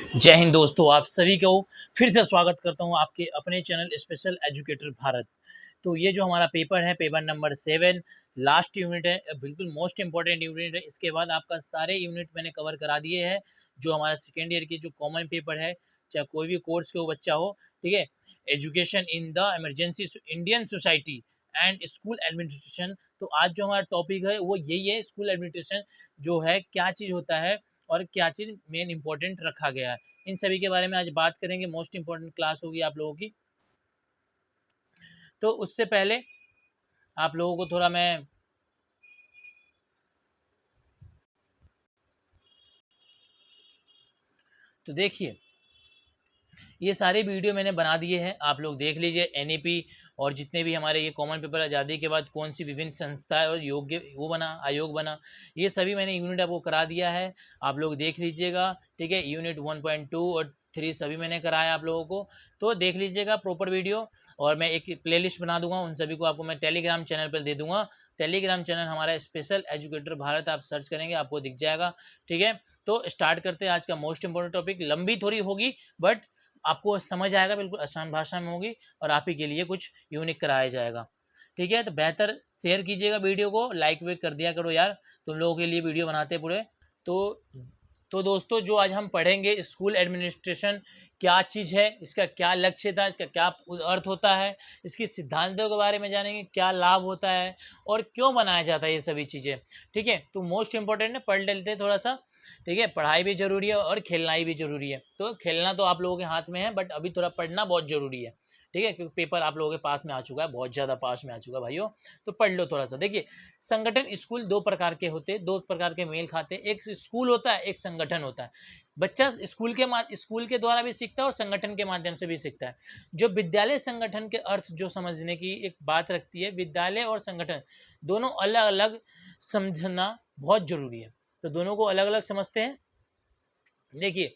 जय हिंद दोस्तों, आप सभी को फिर से स्वागत करता हूं आपके अपने चैनल स्पेशल एजुकेटर भारत। तो ये जो हमारा पेपर है, पेपर नंबर 7 लास्ट यूनिट है, बिल्कुल मोस्ट इंपॉर्टेंट यूनिट है। इसके बाद आपका सारे यूनिट मैंने कवर करा दिए हैं। जो हमारा सेकेंड ईयर की जो कॉमन पेपर है, चाहे कोई भी कोर्स के वो बच्चा हो, ठीक है। Education in the emergency Indian society and school administration. तो आज जो हमारा टॉपिक है वो यही है, स्कूल एडमिनिस्ट्रेशन जो है क्या चीज़ होता है और क्या चीज़ मेन इंपॉर्टेंट रखा गया है। इन सभी के बारे में आज बात करेंगे। मोस्ट इंपॉर्टेंट क्लास होगी आप लोगों की। तो उससे पहले आप लोगों को थोड़ा मैं तो देखिए, ये सारे वीडियो मैंने बना दिए हैं, आप लोग देख लीजिए। एनईपी और जितने भी हमारे ये कॉमन पेपर आज़ादी के बाद कौन सी विभिन्न संस्थाएं और योग्य वो बना, आयोग बना, ये सभी मैंने यूनिट आपको करा दिया है। आप लोग देख लीजिएगा, ठीक है। यूनिट 1.2 और 3 सभी मैंने कराया आप लोगों को, तो देख लीजिएगा प्रॉपर वीडियो। और मैं एक प्लेलिस्ट बना दूंगा, उन सभी को आपको मैं टेलीग्राम चैनल पर दे दूंगा। टेलीग्राम चैनल हमारा स्पेशल एजुकेटर भारत, आप सर्च करेंगे आपको दिख जाएगा, ठीक है। तो स्टार्ट करते हैं आज का मोस्ट इंपॉर्टेंट टॉपिक। लंबी थोड़ी होगी बट आपको समझ आएगा, बिल्कुल आसान भाषा में होगी और आप ही के लिए कुछ यूनिक कराया जाएगा, ठीक है। तो बेहतर शेयर कीजिएगा वीडियो को, लाइक वेक कर दिया करो यार, तुम लोगों के लिए वीडियो बनाते पूरे। तो तो दोस्तों, जो आज हम पढ़ेंगे, स्कूल एडमिनिस्ट्रेशन क्या चीज़ है, इसका क्या लक्ष्य था, इसका क्या अर्थ होता है, इसके सिद्धांतों के बारे में जानेंगे, क्या लाभ होता है और क्यों बनाया जाता है ये सभी चीज़ें, ठीक है। तो मोस्ट इंपॉर्टेंट है, पढ़ लेते हैं थोड़ा सा, ठीक है। पढ़ाई भी जरूरी है और खेलना भी जरूरी है। तो खेलना तो आप लोगों के हाथ में है, बट अभी थोड़ा पढ़ना बहुत जरूरी है, ठीक है, क्योंकि पेपर आप लोगों के पास में आ चुका है, बहुत ज़्यादा पास में आ चुका है भाइयों। तो पढ़ लो थोड़ा सा। देखिए, संगठन स्कूल दो प्रकार के होते हैं, दो प्रकार के मेल खाते हैं। एक स्कूल होता है, एक संगठन होता है। बच्चा स्कूल के द्वारा भी सीखता है और संगठन के माध्यम से भी सीखता है। जो विद्यालय संगठन के अर्थ जो समझने की एक बात रखती है, विद्यालय और संगठन दोनों अलग अलग समझना बहुत जरूरी है। तो दोनों को अलग अलग समझते हैं। देखिए,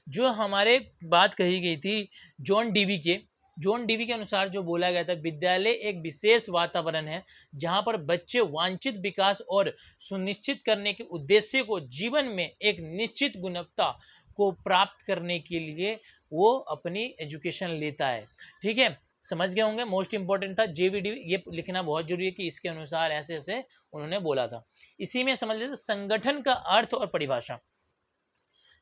जो हमारे बात कही गई थी जॉन डीवी के अनुसार जो बोला गया था, विद्यालय एक विशेष वातावरण है जहां पर बच्चे वांछित विकास और सुनिश्चित करने के उद्देश्य को जीवन में एक निश्चित गुणवत्ता को प्राप्त करने के लिए वो अपनी एजुकेशन लेता है, ठीक है। समझ गए होंगे, मोस्ट इंपॉर्टेंट था जेवीडीवी, ये लिखना बहुत जरूरी है कि इसके अनुसार ऐसे ऐसे उन्होंने बोला था। इसी में समझ लेते संगठन का अर्थ और परिभाषा।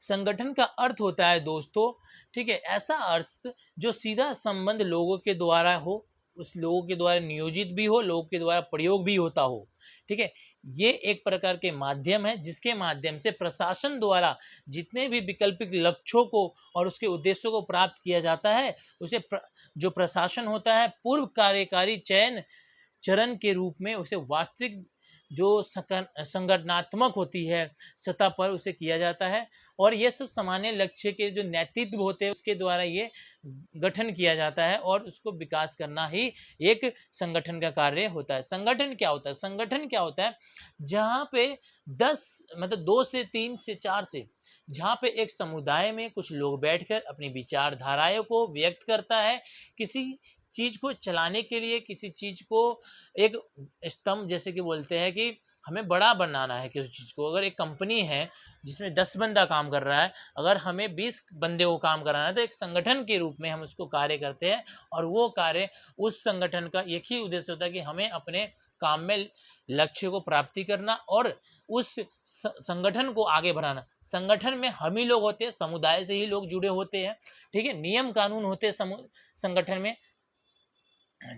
संगठन का अर्थ होता है दोस्तों, ठीक है, ऐसा अर्थ जो सीधा संबंध लोगों के द्वारा हो, उस लोगों के द्वारा नियोजित भी हो, लोगों के द्वारा प्रयोग भी होता हो, ठीक है। ये एक प्रकार के माध्यम है जिसके माध्यम से प्रशासन द्वारा जितने भी वैकल्पिक लक्ष्यों को और उसके उद्देश्यों को प्राप्त किया जाता है, उसे जो प्रशासन होता है पूर्व कार्यकारी चयन चरण के रूप में उसे वास्तविक जो संगठनात्मक होती है सतह पर उसे किया जाता है। और ये सब सामान्य लक्ष्य के जो नेतृत्व होते हैं उसके द्वारा ये गठन किया जाता है और उसको विकास करना ही एक संगठन का कार्य होता है। संगठन क्या होता है? संगठन क्या होता है? जहाँ पे 10 मतलब 2 से 3 से 4 से जहाँ पे एक समुदाय में कुछ लोग बैठकर अपनी विचारधाराओं को व्यक्त करता है, किसी चीज को चलाने के लिए, किसी चीज को एक स्तंभ जैसे कि बोलते हैं कि हमें बड़ा बनाना है किसी चीज को। अगर एक कंपनी है जिसमें 10 बंदा काम कर रहा है, अगर हमें 20 बंदे को काम कराना है, तो एक संगठन के रूप में हम उसको कार्य करते हैं। और वो कार्य उस संगठन का एक ही उद्देश्य होता है कि हमें अपने काम में लक्ष्य को प्राप्ति करना और उस संगठन को आगे बढ़ाना। संगठन में हम ही लोग होते हैं, समुदाय से ही लोग जुड़े होते हैं, ठीक है। नियम कानून होते हैं संगठन में,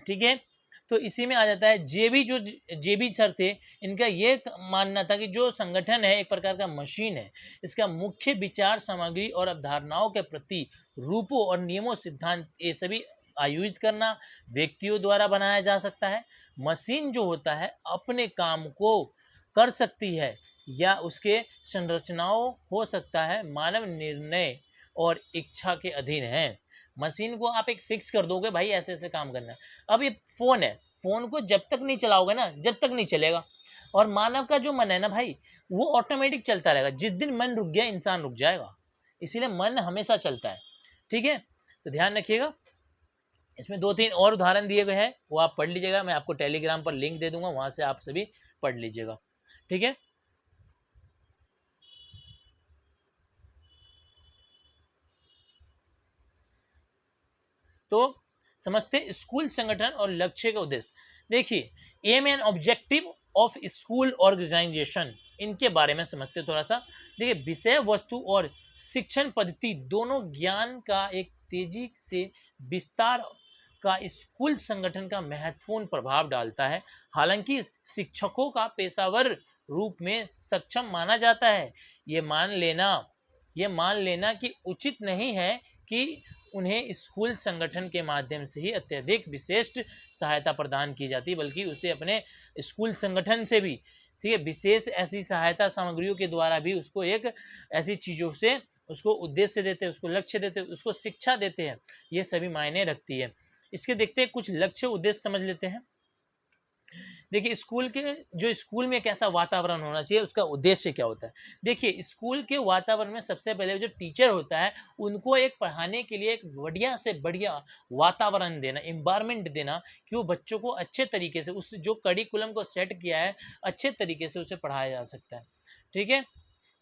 ठीक है। तो इसी में आ जाता है जेबी सर थे, इनका ये मानना था कि जो संगठन है एक प्रकार का मशीन है। इसका मुख्य विचार सामग्री और अवधारणाओं के प्रति रूपों और नियमों सिद्धांत ये सभी आयोजित करना व्यक्तियों द्वारा बनाया जा सकता है। मशीन जो होता है अपने काम को कर सकती है या उसके संरचनाओं हो सकता है मानव निर्णय और इच्छा के अधीन है। मशीन को आप एक फिक्स कर दोगे, भाई ऐसे ऐसे काम करना है। अब ये फोन है, फोन को जब तक नहीं चलाओगे ना, जब तक नहीं चलेगा। और मानव का जो मन है ना भाई, वो ऑटोमेटिक चलता रहेगा। जिस दिन मन रुक गया, इंसान रुक जाएगा। इसीलिए मन हमेशा चलता है, ठीक है। तो ध्यान रखिएगा। इसमें 2-3 और उदाहरण दिए गए हैं, वो आप पढ़ लीजिएगा। मैं आपको टेलीग्राम पर लिंक दे दूंगा, वहां से आप सभी पढ़ लीजिएगा, ठीक है। तो समझते हैं स्कूल संगठन और लक्ष्य का उद्देश्य। देखिए, aim and objective of school organisation, इनके बारे में समझते थोड़ा सा। देखिए, विषय वस्तु और शिक्षण पद्धति दोनों ज्ञान का एक तेजी से विस्तार का स्कूल संगठन का महत्वपूर्ण प्रभाव डालता है। हालांकि शिक्षकों का पेशावर रूप में सक्षम माना जाता है, ये मान लेना कि उचित नहीं है कि उन्हें स्कूल संगठन के माध्यम से ही अत्यधिक विशिष्ट सहायता प्रदान की जाती, बल्कि उसे अपने स्कूल संगठन से भी, ठीक है, विशेष ऐसी सहायता सामग्रियों के द्वारा भी उसको एक ऐसी चीज़ों से उसको उद्देश्य देते हैं, उसको लक्ष्य देते हैं, उसको शिक्षा देते हैं, ये सभी मायने रखती है। इसके देखते हैं कुछ लक्ष्य उद्देश्य समझ लेते हैं। देखिए, स्कूल में कैसा वातावरण होना चाहिए, उसका उद्देश्य क्या होता है। देखिए, स्कूल के वातावरण में सबसे पहले जो टीचर होता है उनको एक पढ़ाने के लिए एक बढ़िया से बढ़िया वातावरण देना, एनवायरनमेंट देना, कि वो बच्चों को अच्छे तरीके से उस जो करिकुलम को सेट किया है अच्छे तरीके से उसे पढ़ाया जा सकता है। ठीक है,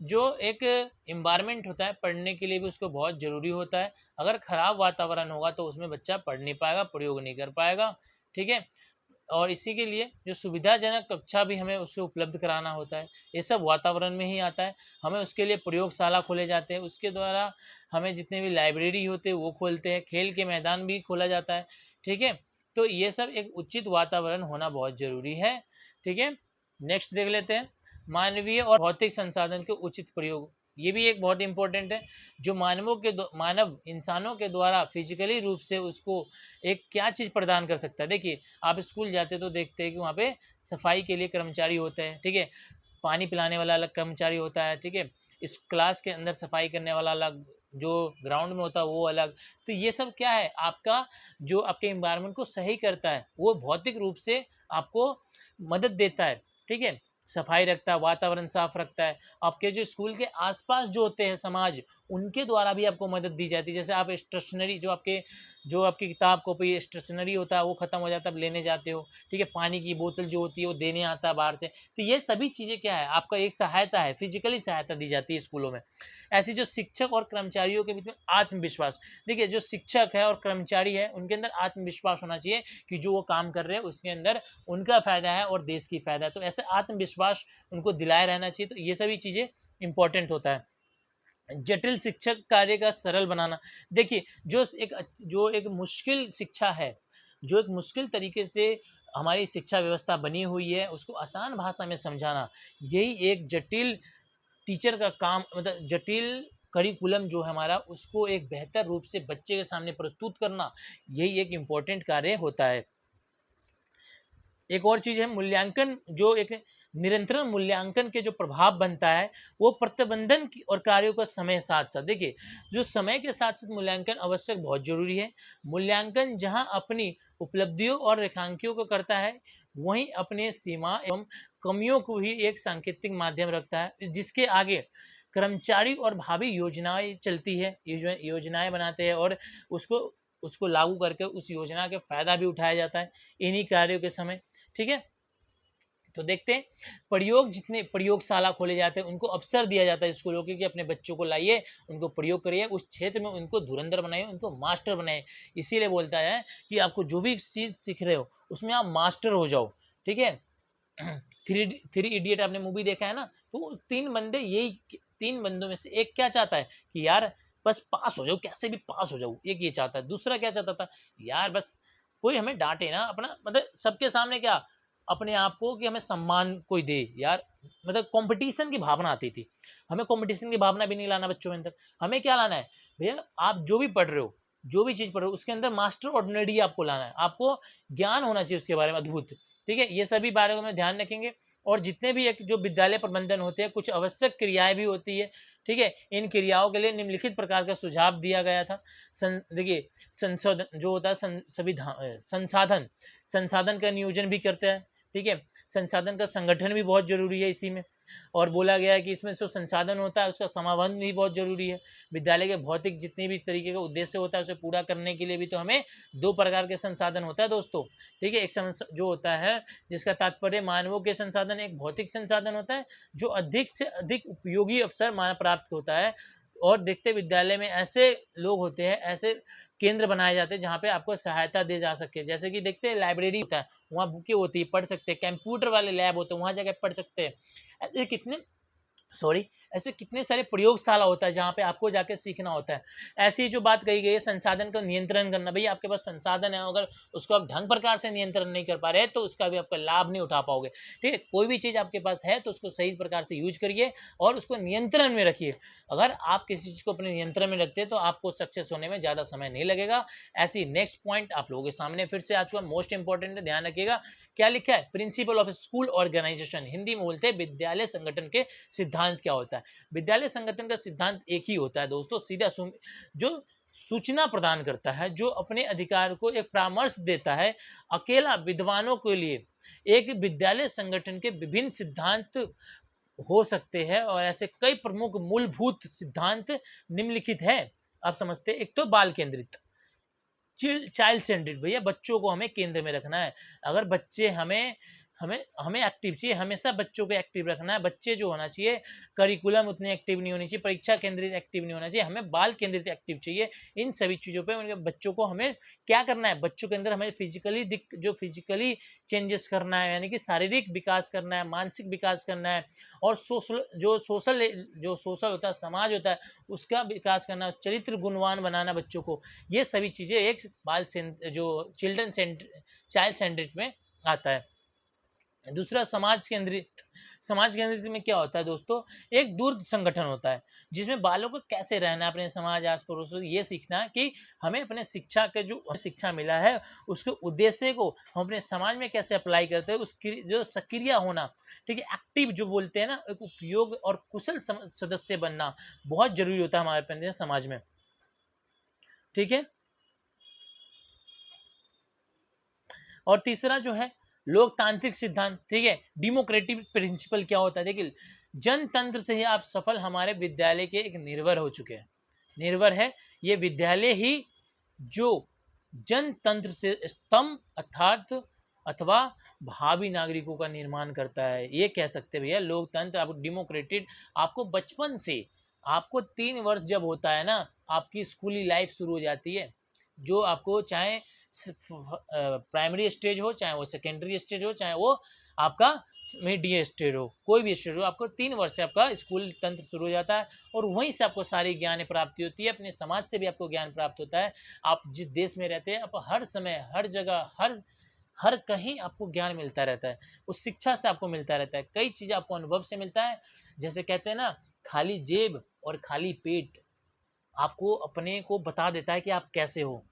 जो एक एनवायरनमेंट होता है पढ़ने के लिए भी उसको बहुत ज़रूरी होता है। अगर ख़राब वातावरण होगा तो उसमें बच्चा पढ़ नहीं पाएगा, प्रयोग नहीं कर पाएगा। ठीक है, और इसी के लिए जो सुविधाजनक कक्षा भी हमें उसे उपलब्ध कराना होता है, ये सब वातावरण में ही आता है। हमें उसके लिए प्रयोगशाला खोले जाते हैं, उसके द्वारा हमें जितने भी लाइब्रेरी होते हैं वो खोलते हैं, खेल के मैदान भी खोला जाता है। ठीक है, तो ये सब एक उचित वातावरण होना बहुत ज़रूरी है। ठीक है, नेक्स्ट देख लेते हैं, मानवीय और भौतिक संसाधन के उचित प्रयोग। ये भी एक बहुत इंपॉर्टेंट है, जो मानव इंसानों के द्वारा फिजिकली रूप से उसको एक क्या चीज़ प्रदान कर सकता है। देखिए, आप स्कूल जाते तो देखते हैं कि वहाँ पे सफाई के लिए कर्मचारी होते हैं, ठीक है, पानी पिलाने वाला अलग कर्मचारी होता है, ठीक है, इस क्लास के अंदर सफाई करने वाला अलग, जो ग्राउंड में होता है वो अलग। तो ये सब क्या है, आपका जो आपके इन्वायरमेंट को सही करता है, वो भौतिक रूप से आपको मदद देता है। ठीक है, सफाई रखता है, वातावरण साफ रखता है। आपके जो स्कूल के आसपास जो होते हैं समाज, उनके द्वारा भी आपको मदद दी जाती है। जैसे आप स्टेशनरी जो आपकी किताब कॉपी स्टेशनरी होता है वो ख़त्म हो जाता है, आप लेने जाते हो। ठीक है, पानी की बोतल जो होती है वो देने आता है बाहर से। तो ये सभी चीज़ें क्या है, आपका एक सहायता है, फिजिकली सहायता दी जाती है स्कूलों में। ऐसी जो शिक्षक और कर्मचारियों के बीच में आत्मविश्वास, देखिए, जो शिक्षक है और कर्मचारी है उनके अंदर आत्मविश्वास होना चाहिए कि जो वो काम कर रहे हैं उसके अंदर उनका फ़ायदा है और देश की फ़ायदा है। तो ऐसे आत्मविश्वास उनको दिलाए रहना चाहिए। तो ये सभी चीज़ें इंपॉर्टेंट होता है। जटिल शिक्षक कार्य का सरल बनाना। देखिए, जो एक मुश्किल शिक्षा है, जो एक मुश्किल तरीके से हमारी शिक्षा व्यवस्था बनी हुई है, उसको आसान भाषा में समझाना, यही एक जटिल टीचर का काम, मतलब जटिल करिकुलम जो है हमारा, उसको एक बेहतर रूप से बच्चे के सामने प्रस्तुत करना, यही एक इम्पोर्टेंट कार्य होता है। एक और चीज़ है मूल्यांकन, जो एक निरंतर मूल्यांकन के जो प्रभाव बनता है, वो प्रबंधन और कार्यों का समय साथ साथ, देखिए, जो समय के साथ साथ मूल्यांकन आवश्यक बहुत जरूरी है। मूल्यांकन जहां अपनी उपलब्धियों और रेखांकियों को करता है, वहीं अपने सीमा एवं कमियों को ही एक सांकेतिक माध्यम रखता है, जिसके आगे कर्मचारी और भावी योजनाएं चलती है, योजनाएं बनाते हैं और उसको उसको लागू करके उस योजना के फायदा भी उठाया जाता है इन्हीं कार्यों के समय। ठीक है, तो देखते हैं, जितने प्रयोगशाला खोले जाते हैं उनको अवसर दिया जाता है स्कूलों के कि अपने बच्चों को लाइए, उनको प्रयोग करिए, उस क्षेत्र में उनको धुरंधर बनाइए, उनको मास्टर बनाइए। इसीलिए बोलता है कि आपको जो भी चीज़ सीख रहे हो उसमें आप मास्टर हो जाओ। ठीक है, थ्री इडियट आपने मूवी देखा है ना, तो तीन बंदों में से एक क्या चाहता है कि यार बस पास हो जाओ, कैसे भी पास हो जाओ, एक ये चाहता है। दूसरा क्या चाहता था, यार बस कोई हमें डांटे ना, अपना मतलब सबके सामने क्या, अपने आप को कि हमें सम्मान कोई दे यार, मतलब कंपटीशन की भावना आती थी। हमें कंपटीशन की भावना भी नहीं लाना बच्चों के अंदर। हमें क्या लाना है, भैया आप जो भी पढ़ रहे हो, जो भी चीज़ पढ़ रहे हो, उसके अंदर मास्टर ऑर्डिनरी आपको लाना है, आपको ज्ञान होना चाहिए उसके बारे में अद्भुत। ठीक है, ये सभी बारे में ध्यान रखेंगे। और जितने भी एक जो विद्यालय प्रबंधन होते हैं, कुछ आवश्यक क्रियाएं भी होती है। ठीक है, इन क्रियाओं के लिए निम्नलिखित प्रकार का सुझाव दिया गया था। देखिए, संशोधन जो होता है, संसाधन का नियोजन भी करते हैं। ठीक है, संसाधन का संगठन भी बहुत जरूरी है इसी में। और बोला गया है कि इसमें जो संसाधन होता है उसका समाबंध भी बहुत जरूरी है। विद्यालय के भौतिक जितने भी तरीके का उद्देश्य होता है उसे पूरा करने के लिए भी तो हमें दो प्रकार के संसाधन होता है दोस्तों। ठीक है, एक जो होता है जिसका तात्पर्य मानवों के संसाधन, एक भौतिक संसाधन होता है जो अधिक से अधिक उपयोगी अवसर मानव प्राप्त होता है। और देखते विद्यालय में ऐसे लोग होते हैं, ऐसे केंद्र बनाए जाते हैं जहाँ पे आपको सहायता दे जा सके। जैसे कि देखते हैं लाइब्रेरी होता है, वहाँ बुकें होती है, पढ़ सकते हैं। कंप्यूटर वाले लैब होते हैं, वहाँ जाकर पढ़ सकते हैं। ऐसे कितने ऐसे कितने सारे प्रयोगशाला होता है जहाँ पे आपको जाके सीखना होता है। ऐसी जो बात कही गई है संसाधन का नियंत्रण करना, भैया आपके पास संसाधन है, अगर उसको आप ढंग प्रकार से नियंत्रण नहीं कर पा रहे तो उसका भी आपका लाभ नहीं उठा पाओगे। ठीक है, कोई भी चीज़ आपके पास है तो उसको सही प्रकार से यूज करिए और उसको नियंत्रण में रखिए। अगर आप किसी चीज़ को अपने नियंत्रण में रखते हैं तो आपको सक्सेस होने में ज़्यादा समय नहीं लगेगा। ऐसी नेक्स्ट पॉइंट आप लोगों के सामने फिर से आ चुका, मोस्ट इंपॉर्टेंट है, ध्यान रखिएगा। क्या लिखा है? Principle of school organisation, Hindi में बोलते हैं विद्यालय संगठन के सिद्धांत क्या होता है। विद्यालय संगठन का सिद्धांत एक ही होता है दोस्तों, सीधा जो सूचना प्रदान करता है, जो अपने अधिकार को एक परामर्श देता है अकेला विद्वानों के लिए। एक विद्यालय संगठन के विभिन्न सिद्धांत हो सकते हैं और ऐसे कई प्रमुख मूलभूत सिद्धांत निम्नलिखित है। आप समझते हैं, एक तो बाल केंद्रित, चाइल्ड सेंट्रिक, भैया बच्चों को हमें केंद्र में रखना है। अगर बच्चे हमें हमें हमें एक्टिव चाहिए, हमेशा बच्चों को एक्टिव रखना है। बच्चे जो होना चाहिए, करिकुलम उतने एक्टिव नहीं होनी चाहिए, परीक्षा केंद्रित एक्टिव नहीं होना चाहिए, हमें बाल केंद्रित एक्टिव चाहिए। इन सभी चीज़ों पे उनके बच्चों को हमें क्या करना है, बच्चों के अंदर हमें फिजिकली चेंजेस करना है, यानी कि शारीरिक विकास करना है, मानसिक विकास करना है, और सोशल होता है, समाज होता है, उसका विकास करना, चरित्र गुणवान बनाना बच्चों को। ये सभी चीज़ें एक चाइल्ड सेंट्रिक में आता है। दूसरा समाज केंद्रित में क्या होता है दोस्तों, एक दूर संगठन होता है जिसमें बालों को कैसे रहना है अपने समाज आस पड़ोस, ये सीखना कि हमें अपने शिक्षा के जो शिक्षा मिला है उसके उद्देश्य को हम अपने समाज में कैसे अप्लाई करते हैं, उसकी जो सक्रिय होना, ठीक है, एक्टिव जो बोलते हैं ना, एक उपयोग और कुशल सदस्य बनना बहुत जरूरी होता है हमारे अपने समाज में। ठीक है, और तीसरा जो है लोकतांत्रिक सिद्धांत, ठीक है, डेमोक्रेटिक प्रिंसिपल क्या होता है, देखिए जनतंत्र से ही आप सफल हमारे विद्यालय के एक निर्भर हो चुके हैं, निर्भर है ये विद्यालय ही जो जनतंत्र से स्तंभ अर्थात अथवा भावी नागरिकों का निर्माण करता है। ये कह सकते हैं भैया लोकतंत्र, आपको डेमोक्रेटिक, आपको बचपन से, आपको 3 वर्ष जब होता है ना, आपकी स्कूली लाइफ शुरू हो जाती है, जो आपको चाहे प्राइमरी स्टेज हो, चाहे वो सेकेंडरी स्टेज हो, चाहे वो आपका मीडियम स्टेज हो, कोई भी स्टेज हो, आपको 3 वर्ष से आपका स्कूल तंत्र शुरू हो जाता है और वहीं से आपको सारी ज्ञान प्राप्ति होती है। अपने समाज से भी आपको ज्ञान प्राप्त होता है। आप जिस देश में रहते हैं, आप हर समय, हर जगह, हर हर कहीं आपको ज्ञान मिलता रहता है, उस शिक्षा से आपको मिलता रहता है। कई चीज़ आपको अनुभव से मिलता है। जैसे कहते हैं ना, खाली जेब और खाली पेट आपको अपने को बता देता है कि आप कैसे हो।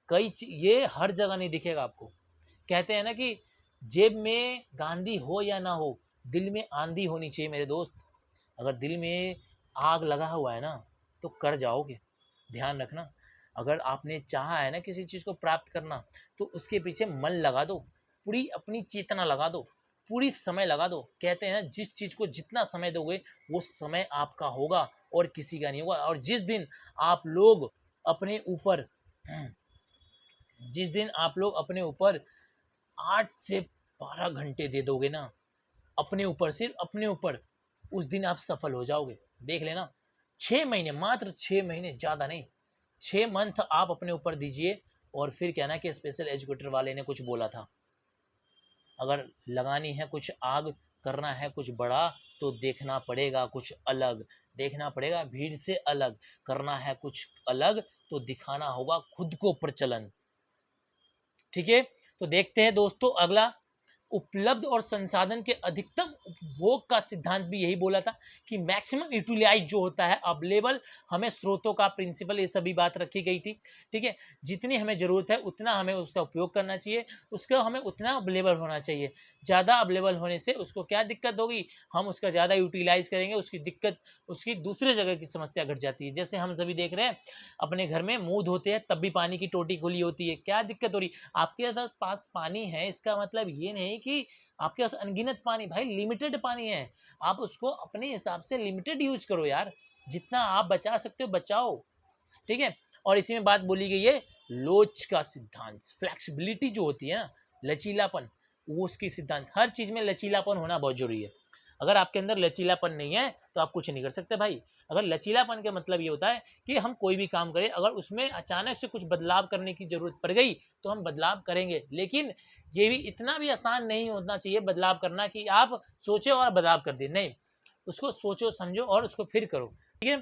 ये हर जगह नहीं दिखेगा आपको। कहते हैं ना कि जेब में गांधी हो या ना हो, दिल में आंधी होनी चाहिए मेरे दोस्त। अगर दिल में आग लगा हुआ है ना तो कर जाओगे, ध्यान रखना। अगर आपने चाहा है ना किसी चीज़ को प्राप्त करना तो उसके पीछे मन लगा दो, पूरी अपनी चेतना लगा दो, पूरी समय लगा दो। कहते हैं ना, जिस चीज़ को जितना समय दोगे वो समय आपका होगा और किसी का नहीं होगा। और जिस दिन आप लोग अपने ऊपर जिस दिन आप लोग अपने ऊपर 8 से 12 घंटे दे दोगे ना अपने ऊपर, सिर्फ अपने ऊपर, उस दिन आप सफल हो जाओगे। देख लेना, 6 महीने, मात्र 6 महीने, ज़्यादा नहीं, 6 मंथ आप अपने ऊपर दीजिए और फिर कहना कि स्पेशल एजुकेटर वाले ने कुछ बोला था। अगर लगानी है कुछ आग, करना है कुछ बड़ा, तो देखना पड़ेगा कुछ अलग, देखना पड़ेगा भीड़ से अलग, करना है कुछ अलग तो दिखाना होगा खुद को प्रचलन। ठीक है, तो देखते हैं दोस्तों अगला, उपलब्ध और संसाधन के अधिकतम उपभोग का सिद्धांत भी यही बोला था कि मैक्सिमम यूटिलाइज जो होता है, अवेलेबल, हमें स्रोतों का प्रिंसिपल, ये सभी बात रखी गई थी। ठीक है, जितनी हमें ज़रूरत है उतना हमें उसका उपयोग करना चाहिए, उसका हमें उतना अवेलेबल होना चाहिए। ज़्यादा अवेलेबल होने से उसको क्या दिक्कत होगी, हम उसका ज़्यादा यूटिलाइज करेंगे, उसकी दिक्कत, उसकी दूसरे जगह की समस्या घट जाती है। जैसे हम सभी देख रहे हैं, अपने घर में मुँह धोते हैं तब भी पानी की टोटी खुली होती है, क्या दिक्कत हो रही, आपके पास पानी है, इसका मतलब ये नहीं कि आपके पास अनगिनत पानी, भाई लिमिटेड पानी है, आप उसको अपने हिसाब से लिमिटेड यूज करो यार, जितना आप बचा सकते हो बचाओ। ठीक है, और इसी में बात बोली गई है लोच का सिद्धांत, फ्लेक्सिबिलिटी जो होती है ना, लचीलापन, वो उसकी सिद्धांत, हर चीज में लचीलापन होना बहुत जरूरी है। अगर आपके अंदर लचीलापन नहीं है तो आप कुछ नहीं कर सकते भाई। अगर लचीलापन का मतलब ये होता है कि हम कोई भी काम करें, अगर उसमें अचानक से कुछ बदलाव करने की ज़रूरत पड़ गई तो हम बदलाव करेंगे, लेकिन ये भी इतना भी आसान नहीं होना चाहिए बदलाव करना कि आप सोचो और बदलाव कर दिए, नहीं, उसको सोचो समझो और उसको फिर करो, ठीक है।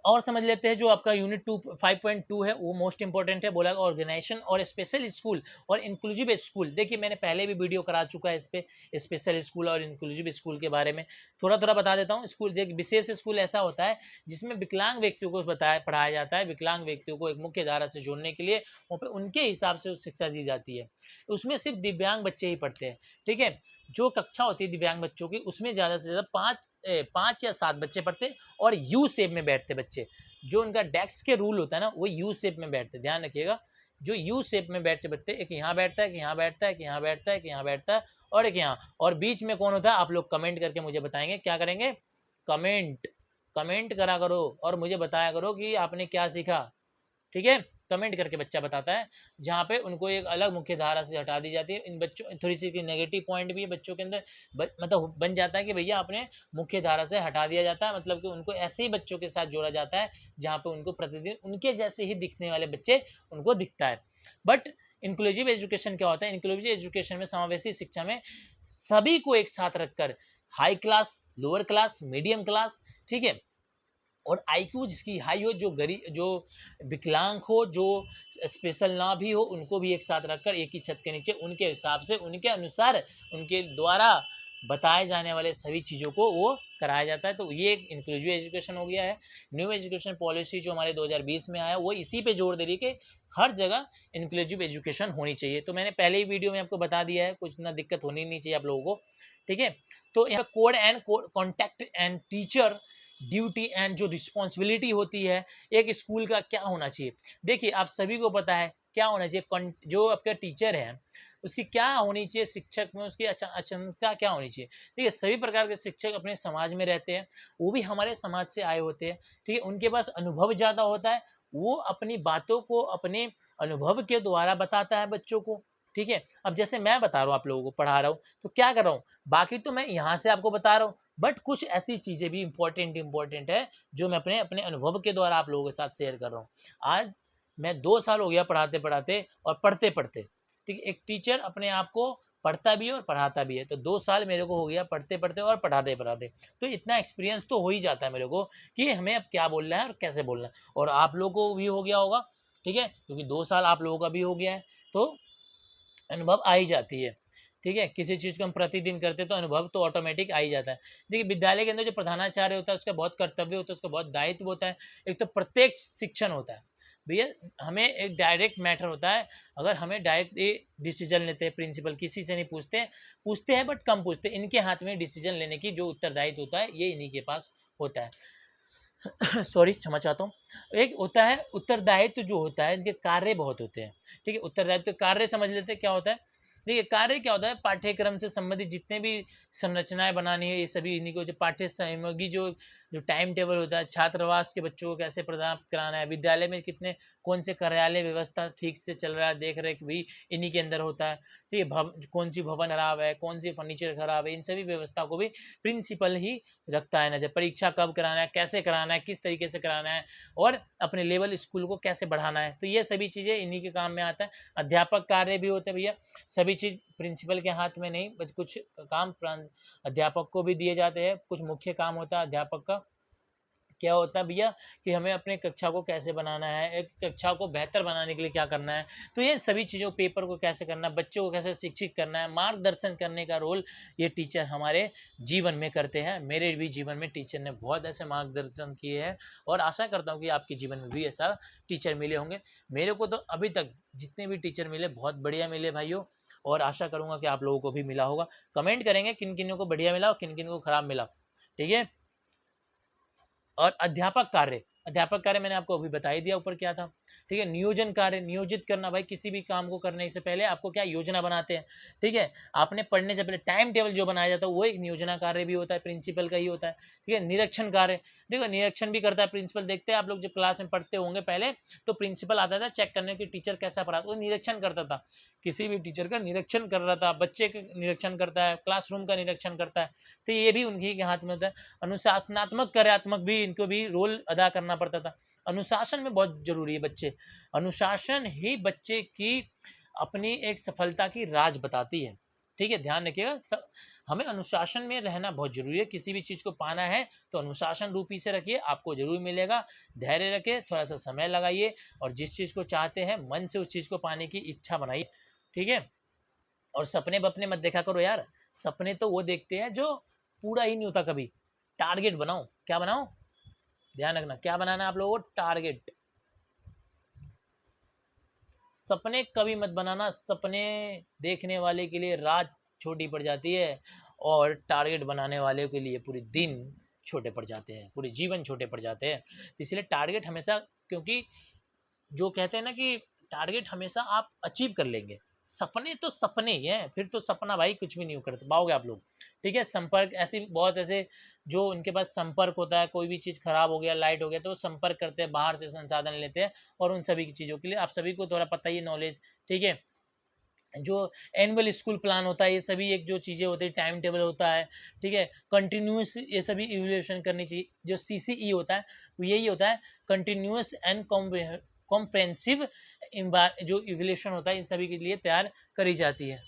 और समझ लेते हैं जो आपका यूनिट 5.2 है, वो मोस्ट इंपॉर्टेंट है, बोला ऑर्गेनाइजेशन और स्पेशल स्कूल और इंक्लूसिव स्कूल। देखिए मैंने पहले भी वीडियो करा चुका है इस पे, स्पेशल स्कूल और इंक्लूसिव स्कूल के बारे में, थोड़ा थोड़ा बता देता हूँ। स्कूल एक विशेष स्कूल ऐसा होता है जिसमें विकलांग व्यक्तियों को पढ़ाया जाता है, विकलांग व्यक्तियों को एक मुख्य धारा से जोड़ने के लिए वहाँ पर उनके हिसाब से शिक्षा दी जाती है। उसमें सिर्फ दिव्यांग बच्चे ही पढ़ते हैं, ठीक है। जो कक्षा होती है दिव्यांग बच्चों की, उसमें ज़्यादा से ज़्यादा 5 या 7 बच्चे पढ़ते हैं और यू शेप में बैठते बच्चे। जो उनका डेस्क के रूल होता है ना, वो यू शेप में बैठते, ध्यान रखिएगा। जो यू शेप में बैठते बच्चे, एक यहाँ बैठता है, एक यहाँ बैठता है, एक यहाँ बैठता है, एक यहाँ बैठता है और एक यहाँ, और बीच में कौन होता है आप लोग कमेंट करके मुझे बताएंगे, क्या करेंगे, कमेंट करा करो और मुझे बताया करो कि आपने क्या सीखा, ठीक है। कमेंट करके बच्चा बताता है, जहाँ पे उनको एक अलग मुख्य धारा से हटा दी जाती है। इन बच्चों थोड़ी सी नेगेटिव पॉइंट भी है बच्चों के अंदर, मतलब बन जाता है कि भैया आपने मुख्य धारा से हटा दिया जाता है, मतलब कि उनको ऐसे ही बच्चों के साथ जोड़ा जाता है जहाँ पे उनको प्रतिदिन उनके जैसे ही दिखने वाले बच्चे उनको दिखता है। बट इंक्लूसिव एजुकेशन क्या होता है, इंक्लूसिव एजुकेशन में समावेशी शिक्षा में सभी को एक साथ रखकर, high class, lower class, medium class, ठीक है, और आईक्यू जिसकी हाई हो, जो गरीब, जो विकलांग हो, जो स्पेशल ना भी हो, उनको भी एक साथ रखकर एक ही छत के नीचे उनके हिसाब से, उनके अनुसार, उनके द्वारा बताए जाने वाले सभी चीज़ों को वो कराया जाता है। तो ये एक इंक्लूसिव एजुकेशन हो गया है। न्यू एजुकेशन पॉलिसी जो हमारे 2020 में आया, वो इसी पे जोर दे रही है कि हर जगह इंक्लूसिव एजुकेशन होनी चाहिए। तो मैंने पहले ही वीडियो में आपको बता दिया है, कुछ ना दिक्कत होनी नहीं चाहिए आप लोगों को, ठीक है। तो यहाँ code and contact and teacher duty and जो रिस्पॉन्सिबिलिटी होती है एक स्कूल का, क्या होना चाहिए। देखिए आप सभी को पता है क्या होना चाहिए, जो आपका टीचर है उसकी क्या होनी चाहिए, शिक्षक में उसकी अचंता क्या होनी चाहिए। ठीक है, सभी प्रकार के शिक्षक अपने समाज में रहते हैं, वो भी हमारे समाज से आए होते हैं, ठीक है, उनके पास अनुभव ज़्यादा होता है, वो अपनी बातों को अपने अनुभव के द्वारा बताता है बच्चों को, ठीक है। अब जैसे मैं बता रहा हूँ आप लोगों को, पढ़ा रहा हूँ, तो क्या कर रहा हूँ, बाकी तो मैं यहाँ से आपको बता रहा हूँ, बट कुछ ऐसी चीज़ें भी इंपॉर्टेंट है जो मैं अपने अपने अनुभव के द्वारा आप लोगों के साथ शेयर कर रहा हूँ। आज मैं 2 साल हो गया पढ़ाते पढ़ाते और पढ़ते पढ़ते, ठीक है। एक टीचर अपने आप को पढ़ता भी है और पढ़ाता भी है, तो 2 साल मेरे को हो गया पढ़ते पढ़ते और पढ़ाते पढ़ाते, तो इतना एक्सपीरियंस तो हो ही जाता है मेरे को कि हमें अब क्या बोलना है और कैसे बोलना है, और आप लोगों को भी हो गया होगा, ठीक है, क्योंकि 2 साल आप लोगों का भी हो गया है, तो अनुभव आ ही जाती है, ठीक है। किसी चीज़ को हम प्रतिदिन करते हैं तो अनुभव तो ऑटोमेटिक आ ही जाता है। देखिए विद्यालय के अंदर जो प्रधानाचार्य होता है उसका बहुत कर्तव्य होता है, उसका बहुत दायित्व होता है। एक तो प्रत्येक शिक्षण होता है भैया, हमें एक डायरेक्ट मैटर होता है, अगर हमें डायरेक्ट ये डिसीजन लेते हैं, प्रिंसिपल किसी से नहीं पूछते हैं बट कम पूछते हैं, इनके हाथ में डिसीजन लेने की जो उत्तरदायित्व होता है ये इन्हीं के पास होता है। सॉरी, क्षमा चाहता हूँ। एक होता है उत्तरदायित्व, जो होता है इनके कार्य बहुत होते हैं, ठीक है। उत्तरदायित्व कार्य समझ लेते हैं क्या होता है। देखिए कार्य क्या होता है, पाठ्यक्रम से संबंधित जितने भी संरचनाएं बनानी है ये सभी इन्हीं को, जो पाठ्य सामग्री, जो जो टाइम टेबल होता है, छात्रावास के बच्चों को कैसे प्रदान कराना है, विद्यालय में कितने कौन से कार्यालय व्यवस्था ठीक से चल रहा है, देख रेख भी इन्हीं के अंदर होता है, ठीक है। कौन सी भवन खराब है, कौन सी फर्नीचर खराब है, इन सभी व्यवस्था को भी प्रिंसिपल ही रखता है नजर। परीक्षा कब कराना है, कैसे कराना है, किस तरीके से कराना है, और अपने लेवल स्कूल को कैसे बढ़ाना है, तो ये सभी चीज़ें इन्हीं के काम में आता है। अध्यापक कार्य भी होते हैं भैया, सभी चीज़ प्रिंसिपल के हाथ में नहीं, बस कुछ काम अध्यापक को भी दिए जाते हैं। कुछ मुख्य काम होता है अध्यापक का, क्या होता है भैया कि हमें अपने कक्षा को कैसे बनाना है, एक कक्षा को बेहतर बनाने के लिए क्या करना है, तो ये सभी चीज़ों, पेपर को कैसे करना है, बच्चों को कैसे शिक्षित करना है, मार्गदर्शन करने का रोल ये टीचर हमारे जीवन में करते हैं। मेरे भी जीवन में टीचर ने बहुत ऐसे मार्गदर्शन किए हैं, और आशा करता हूँ कि आपके जीवन में भी ऐसा टीचर मिले होंगे। मेरे को तो अभी तक जितने भी टीचर मिले बहुत बढ़िया मिले भाइयों, और आशा करूँगा कि आप लोगों को भी मिला होगा। कमेंट करेंगे किन किन को बढ़िया मिला और किन किन को खराब मिला, ठीक है। और अध्यापक कार्य, अध्यापक कार्य मैंने आपको अभी बता ही दिया ऊपर क्या था। ठीक है, नियोजन कार्य, नियोजित करना भाई, किसी भी काम को करने से पहले आपको क्या योजना बनाते हैं। ठीक है, आपने पढ़ने से पहले टाइम टेबल जो बनाया जाता है वो एक नियोजना कार्य भी होता है, प्रिंसिपल का ही होता है। ठीक है, निरीक्षण कार्य, देखो निरीक्षण भी करता है प्रिंसिपल। देखते हैं आप लोग जब क्लास में पढ़ते होंगे पहले, तो प्रिंसिपल आता था चेक करने की टीचर कैसा पढ़ा, वो निरीक्षण करता था, किसी भी टीचर का निरीक्षण कर रहा था, बच्चे का निरीक्षण करता है, क्लासरूम का निरीक्षण करता है, तो ये भी उनके हाथ में होता है। अनुशासनात्मक कार्यात्मक भी इनको भी रोल अदा करना पड़ता था। अनुशासन में बहुत जरूरी है बच्चे, अनुशासन ही बच्चे की अपनी एक सफलता की राज बताती है। ठीक है, ध्यान रखिएगा, हमें अनुशासन में रहना बहुत जरूरी है। किसी भी चीज़ को पाना है तो अनुशासन रूपी से रखिए, आपको जरूर मिलेगा। धैर्य रखिए, थोड़ा सा समय लगाइए, और जिस चीज़ को चाहते हैं मन से उस चीज़ को पाने की इच्छा बनाइए। ठीक है, और सपने बपने मत देखा करो यार, सपने तो वो देखते हैं जो पूरा ही नहीं होता कभी। टारगेट बनाओ, क्या बनाओ, ध्यान रखना, क्या बनाना है आप लोगों को, टारगेट। सपने कभी मत बनाना, सपने देखने वाले के लिए रात छोटी पड़ जाती है, और टारगेट बनाने वाले के लिए पूरे दिन छोटे पड़ जाते हैं, पूरे जीवन छोटे पड़ जाते हैं। तो इसलिए टारगेट हमेशा, क्योंकि जो कहते हैं ना कि टारगेट हमेशा आप अचीव कर लेंगे, सपने तो सपने ही हैं, फिर तो सपना भाई कुछ भी नहीं कर पाओगे आप लोग। ठीक है, संपर्क, ऐसी बहुत ऐसे जो उनके पास संपर्क होता है, कोई भी चीज़ खराब हो गया, लाइट हो गया, तो वो संपर्क करते हैं, बाहर से संसाधन लेते हैं, और उन सभी की चीज़ों के लिए आप सभी को थोड़ा पता ही है, नॉलेज। ठीक है, जो एनुअल स्कूल प्लान होता है, ये सभी एक जो चीज़ें होती है, टाइम टेबल होता है। ठीक है, कंटिन्यूस ये सभी इवोल्यूशन करनी चाहिए। जो CCE होता है वो यही होता है, कंटिन्यूस एंड कॉम्प्रेहेंसिव जो इवोल्यूशन होता है, इन सभी के लिए तैयार करी जाती है।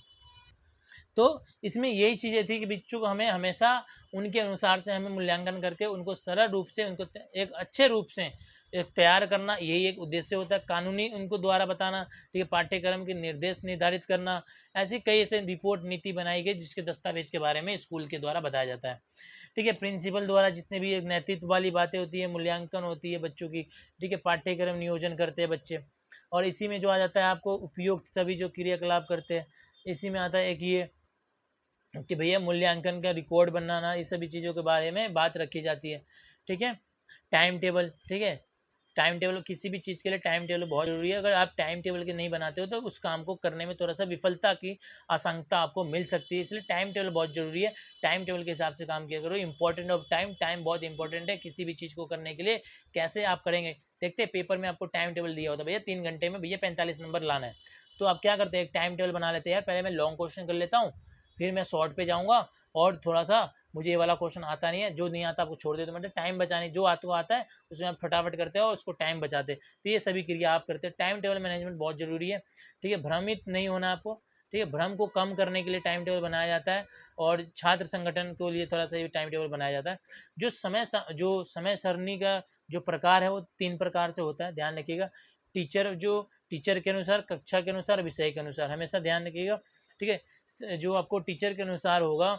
तो इसमें यही चीज़ें थी कि बच्चों को हमें हमेशा उनके अनुसार से हमें मूल्यांकन करके उनको सरल रूप से, उनको एक अच्छे रूप से एक तैयार करना, यही एक उद्देश्य होता है। कानूनी उनको द्वारा बताना, ठीक है, पाठ्यक्रम के निर्देश निर्धारित करना, ऐसी कई ऐसे रिपोर्ट नीति बनाई गई जिसके दस्तावेज के बारे में स्कूल के द्वारा बताया जाता है। ठीक है, प्रिंसिपल द्वारा जितने भी एक नेतृत्व वाली बातें होती है, मूल्यांकन होती है बच्चों की। ठीक है, पाठ्यक्रम नियोजन करते हैं बच्चे, और इसी में जो आ जाता है आपको उपयुक्त सभी जो क्रियाकलाप करते हैं, इसी में आता है एक ये कि भैया मूल्यांकन का रिकॉर्ड बनाना, इस सभी चीज़ों के बारे में बात रखी जाती है। ठीक है, टाइम टेबल, ठीक है, टाइम टेबल, किसी भी चीज़ के लिए टाइम टेबल बहुत ज़रूरी है। अगर आप टाइम टेबल के नहीं बनाते हो तो उस काम को करने में थोड़ा सा विफलता की आशंका आपको मिल सकती है, इसलिए टाइम टेबल बहुत ज़रूरी है। टाइम टेबल के हिसाब से काम किया करो। इंपॉर्टेंट ऑफ टाइम, टाइम बहुत इंपॉर्टेंट है किसी भी चीज़ को करने के लिए। कैसे आप करेंगे, देखते हैं पेपर में आपको टाइम टेबल दिया होता है, भैया 3 घंटे में भैया 45 नंबर लाना है, तो आप क्या करते हैं, एक टाइम टेबल बना लेते हैं, यार पहले मैं लॉन्ग क्वेश्चन कर लेता हूँ, फिर मैं शॉर्ट पे जाऊँगा, और थोड़ा सा मुझे ये वाला क्वेश्चन आता नहीं है, जो नहीं आता आपको छोड़ देते, मतलब टाइम बचाने, जो आपको आता है उसमें आप फटाफट करते हो और उसको टाइम बचाते। तो ये सभी क्रिया आप करते हैं। टाइम टेबल मैनेजमेंट बहुत ज़रूरी है। ठीक है, भ्रमित नहीं होना आपको। ठीक है, भ्रम को कम करने के लिए टाइम टेबल बनाया जाता है, और छात्र संगठन के लिए थोड़ा सा ये टाइम टेबल बनाया जाता है। जो समय सरणी का जो प्रकार है वो 3 प्रकार से होता है, ध्यान रखिएगा। टीचर के अनुसार, कक्षा के अनुसार, विषय के अनुसार, हमेशा ध्यान रखिएगा। ठीक है, जो आपको टीचर के अनुसार होगा,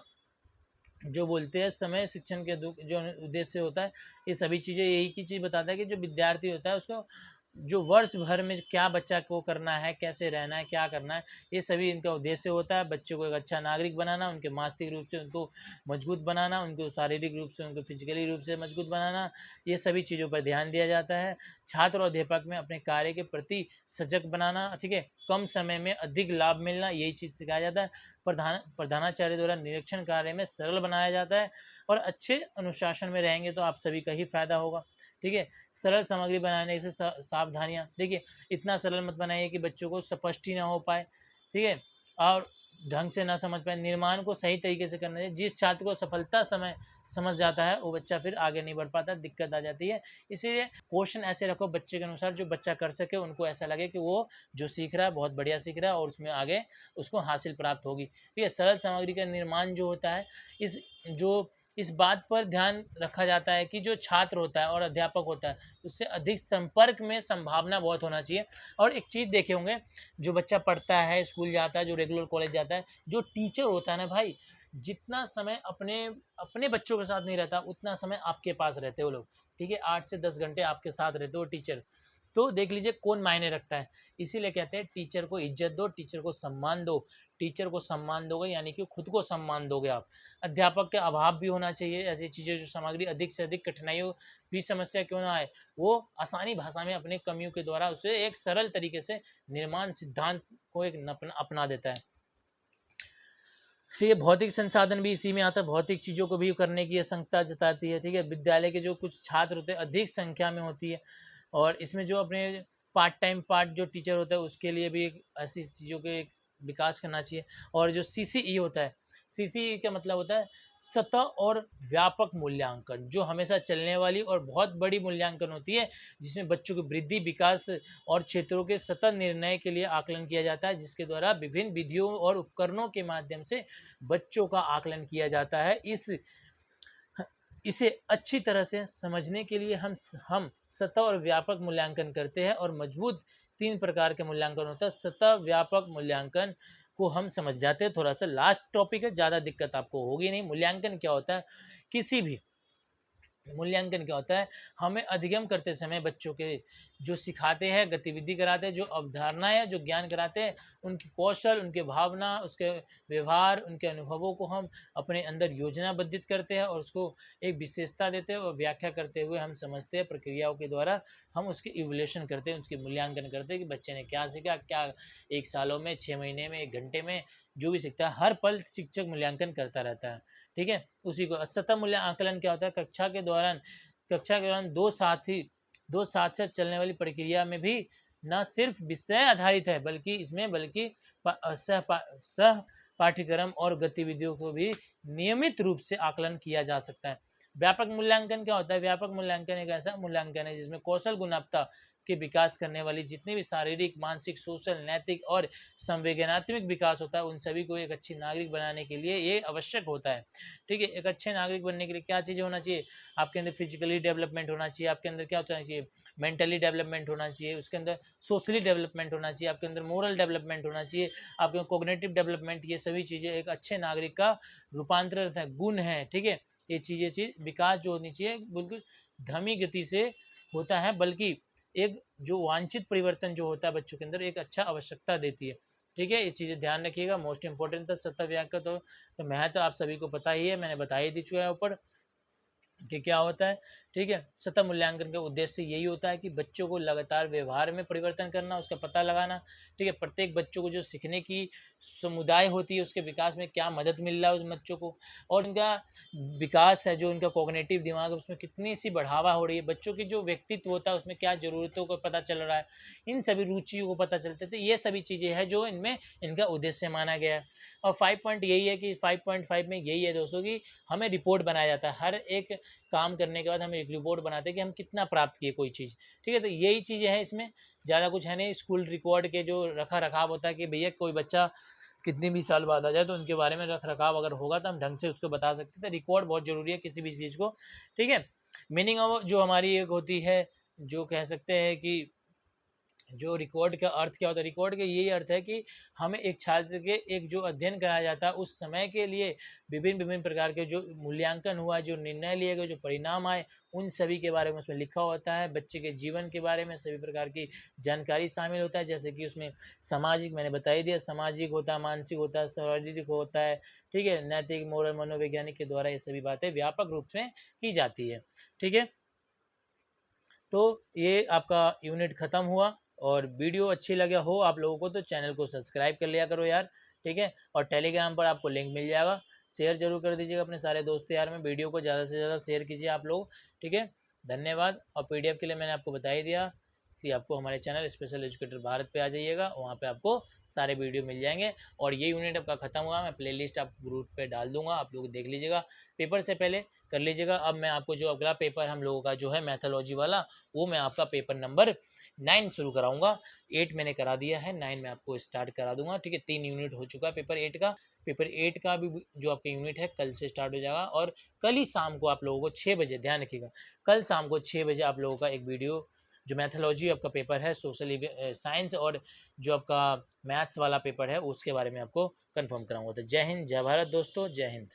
जो बोलते हैं समय शिक्षण के जो उद्देश्य होता है, ये सभी चीज़ें यही की चीज़ बताता है कि जो विद्यार्थी होता है उसको जो वर्ष भर में क्या बच्चा को करना है, कैसे रहना है, क्या करना है, ये सभी इनका उद्देश्य होता है। बच्चों को एक अच्छा नागरिक बनाना, उनके मानसिक रूप से उनको मजबूत बनाना, उनको शारीरिक रूप से, उनको फिजिकली रूप से मजबूत बनाना, ये सभी चीज़ों पर ध्यान दिया जाता है। छात्र और अध्यापक में अपने कार्य के प्रति सजग बनाना, ठीक है, कम समय में अधिक लाभ मिलना, यही चीज़ सिखाया जाता है। प्रधानाचार्य द्वारा निरीक्षण कार्य में सरल बनाया जाता है, और अच्छे अनुशासन में रहेंगे तो आप सभी का ही फायदा होगा। ठीक है, सरल सामग्री बनाने से सावधानियाँ, देखिए इतना सरल मत बनाइए कि बच्चों को स्पष्ट ही ना हो पाए। ठीक है, और ढंग से ना समझ पाए। निर्माण को सही तरीके से करना चाहिए। जिस छात्र को सफलता समय समझ जाता है वो बच्चा फिर आगे नहीं बढ़ पाता, दिक्कत आ जाती है। इसीलिए क्वेश्चन ऐसे रखो बच्चे के अनुसार जो बच्चा कर सके, उनको ऐसा लगे कि वो जो सीख रहा है बहुत बढ़िया सीख रहा है, और उसमें आगे उसको हासिल प्राप्त होगी। ठीक है, सरल सामग्री का निर्माण जो होता है, इस बात पर ध्यान रखा जाता है कि जो छात्र होता है और अध्यापक होता है उससे अधिक संपर्क में संभावना बहुत होना चाहिए। और एक चीज़ देखे होंगे, जो बच्चा पढ़ता है, स्कूल जाता है, जो रेगुलर कॉलेज जाता है, जो टीचर होता है ना भाई, जितना समय अपने अपने बच्चों के साथ नहीं रहता, उतना समय आपके पास रहते हो लोग। ठीक है, 8 से 10 घंटे आपके साथ रहते हो टीचर। तो देख लीजिए कौन मायने रखता है। इसीलिए कहते हैं टीचर को इज्जत दो, टीचर को सम्मान दो। टीचर को सम्मान दोगे यानी कि खुद को सम्मान दोगे आप। अध्यापक के अभाव भी होना चाहिए, ऐसी चीज़ें जो सामग्री अधिक से अधिक कठिनाइयों भी समस्या क्यों ना आए, वो आसानी भाषा में अपने कमियों के द्वारा उसे एक सरल तरीके से निर्माण सिद्धांत को एक अपना देता है। फिर ये भौतिक संसाधन भी इसी में आता है, भौतिक चीज़ों को भी करने की आशंका जताती है। ठीक है, विद्यालय के जो कुछ छात्र होते हैं अधिक संख्या में होती है, और इसमें जो अपने पार्ट टाइम पार्ट जो टीचर होता है उसके लिए भी एक ऐसी चीज़ों के एक विकास करना चाहिए। और जो सीसीई होता है, सीसीई का मतलब होता है सतत और व्यापक मूल्यांकन, जो हमेशा चलने वाली और बहुत बड़ी मूल्यांकन होती है, जिसमें बच्चों की वृद्धि, विकास और क्षेत्रों के सतत निर्णय के लिए आकलन किया जाता है, जिसके द्वारा विभिन्न विधियों और उपकरणों के माध्यम से बच्चों का आकलन किया जाता है। इसे अच्छी तरह से समझने के लिए हम सतत और व्यापक मूल्यांकन करते हैं, और मजबूत 3 प्रकार के मूल्यांकन होता है। सतत व्यापक मूल्यांकन को हम समझ जाते हैं। थोड़ा सा लास्ट टॉपिक है, ज़्यादा दिक्कत आपको होगी नहीं। मूल्यांकन क्या होता है? किसी भी मूल्यांकन क्या होता है? हमें अधिगम करते समय बच्चों के जो सिखाते हैं, गतिविधि कराते हैं, जो अवधारणाएँ जो ज्ञान कराते हैं, उनकी कौशल, उनके भावना, उसके व्यवहार, उनके अनुभवों को हम अपने अंदर योजनाबद्धित करते हैं और उसको एक विशेषता देते हैं, और व्याख्या करते हुए हम समझते हैं, प्रक्रियाओं के द्वारा हम उसकी इवैल्यूएशन करते हैं, उसकी मूल्यांकन करते हैं कि बच्चे ने क्या सीखा, क्या 1 सालों में, 6 महीने में, 1 घंटे में जो भी सीखता है, हर पल शिक्षक मूल्यांकन करता रहता है। ठीक है, उसी को सतत मूल्य आकलन क्या होता है? कक्षा के दौरान दो साथ साथ चलने वाली प्रक्रिया में भी न सिर्फ विषय आधारित है, बल्कि सह पाठ्यक्रम और गतिविधियों को भी नियमित रूप से आकलन किया जा सकता है। व्यापक मूल्यांकन क्या होता है? व्यापक मूल्यांकन एक ऐसा मूल्यांकन है जिसमें कौशल गुणवत्ता के विकास करने वाली जितनी भी शारीरिक, मानसिक, सोशल, नैतिक और संवेदनात्मक विकास होता है, उन सभी को एक अच्छी नागरिक बनाने के लिए ये आवश्यक होता है। ठीक है, एक अच्छे नागरिक बनने के लिए क्या चीज़ें होना चाहिए? आपके अंदर फिजिकली डेवलपमेंट होना चाहिए, आपके अंदर क्या होना चाहिए? मेंटली डेवलपमेंट होना चाहिए, उसके अंदर सोशली डेवलपमेंट होना चाहिए, आपके अंदर मोरल डेवलपमेंट होना चाहिए, आपके कॉग्निटिव डेवलपमेंट, ये सभी चीज़ें एक अच्छे नागरिक का रूपांतरण है, गुण है। ठीक है, ये चीज़ विकास जो होनी चाहिए बिल्कुल धीमी गति से होता है, बल्कि एक जो वांछित परिवर्तन जो होता है बच्चों के अंदर एक अच्छा आवश्यकता देती है। ठीक है, ये चीज़ें ध्यान रखिएगा। मोस्ट इंपॉर्टेंट था सतत व्याख्या, तो महत्व आप सभी को पता ही है, मैंने बता ही दी चुका है ऊपर कि क्या होता है। ठीक है, सतत मूल्यांकन का उद्देश्य यही होता है कि बच्चों को लगातार व्यवहार में परिवर्तन करना, उसका पता लगाना। ठीक है, प्रत्येक बच्चों को जो सीखने की समुदाय होती है उसके विकास में क्या मदद मिल रहा है उस बच्चों को, और इनका विकास है जो इनका कॉग्निटिव दिमाग है उसमें कितनी सी बढ़ावा हो रही है, बच्चों की जो व्यक्तित्व होता है उसमें क्या ज़रूरतों को पता चल रहा है, इन सभी रुचियों को पता चलते थे। ये सभी चीज़ें हैं जो इनमें इनका उद्देश्य माना गया है। और 5 पॉइंट यही है कि 5.5 में यही है दोस्तों कि हमें रिपोर्ट बनाया जाता है, हर एक काम करने के बाद हम एक रिपोर्ट बनाते हैं कि हम कितना प्राप्त किए कोई चीज़। ठीक है, तो यही चीज़ें हैं इसमें, ज़्यादा कुछ है नहीं। स्कूल रिकॉर्ड के जो रखा रखाव होता है कि भैया कोई बच्चा कितनी भी साल बाद आ जाए तो उनके बारे में रख रखाव अगर होगा तो हम ढंग से उसको बता सकते थे। रिकॉर्ड बहुत ज़रूरी है किसी भी चीज़ को। ठीक है, मीनिंग ऑफ जो हमारी एक होती है, जो कह सकते हैं कि जो रिकॉर्ड का अर्थ क्या होता है? रिकॉर्ड का यही अर्थ है कि हमें एक छात्र के एक जो अध्ययन कराया जाता है उस समय के लिए विभिन्न प्रकार के जो मूल्यांकन हुआ, जो निर्णय लिए गए, जो परिणाम आए, उन सभी के बारे में उसमें लिखा होता है। बच्चे के जीवन के बारे में सभी प्रकार की जानकारी शामिल होता है, जैसे कि उसमें सामाजिक, मैंने बता ही दिया, सामाजिक होता है, मानसिक होता है, शारीरिक होता है। ठीक है, नैतिक, मोरल, मनोवैज्ञानिक के द्वारा ये सभी बातें व्यापक रूप से की जाती है। ठीक है, तो ये आपका यूनिट ख़त्म हुआ, और वीडियो अच्छी लगे हो आप लोगों को तो चैनल को सब्सक्राइब कर लिया करो यार। ठीक है, और टेलीग्राम पर आपको लिंक मिल जाएगा, शेयर जरूर कर दीजिएगा अपने सारे दोस्त यार में। वीडियो को ज़्यादा से ज़्यादा शेयर कीजिए आप लोग। ठीक है, धन्यवाद। और पीडीएफ के लिए मैंने आपको बता ही दिया कि आपको हमारे चैनल स्पेशल एजुकेटर भारत पे आ जाइएगा, वहाँ पे आपको सारे वीडियो मिल जाएंगे। और ये यूनिट आपका ख़त्म हुआ, मैं प्लेलिस्ट आप ग्रुप पे डाल दूंगा, आप लोग देख लीजिएगा, पेपर से पहले कर लीजिएगा। अब मैं आपको जो अगला पेपर हम लोगों का जो है मैथोलॉजी वाला, वो मैं आपका पेपर नंबर 9 शुरू कराऊंगा। 8 मैंने करा दिया है, 9 मैं आपको स्टार्ट करा दूंगा। ठीक है, 3 यूनिट हो चुका है पेपर 8 का। पेपर 8 का भी जो आपका यूनिट है कल से स्टार्ट हो जाएगा, और कल ही शाम को आप लोगों को 6 बजे, ध्यान रखिएगा, कल शाम को 6 बजे आप लोगों का एक वीडियो, जो मैथोलॉजी आपका पेपर है, सोशल साइंस और जो आपका मैथ्स वाला पेपर है, उसके बारे में आपको कंफर्म कराऊंगा। तो जय हिंद, जय भारत दोस्तों, जय हिंद।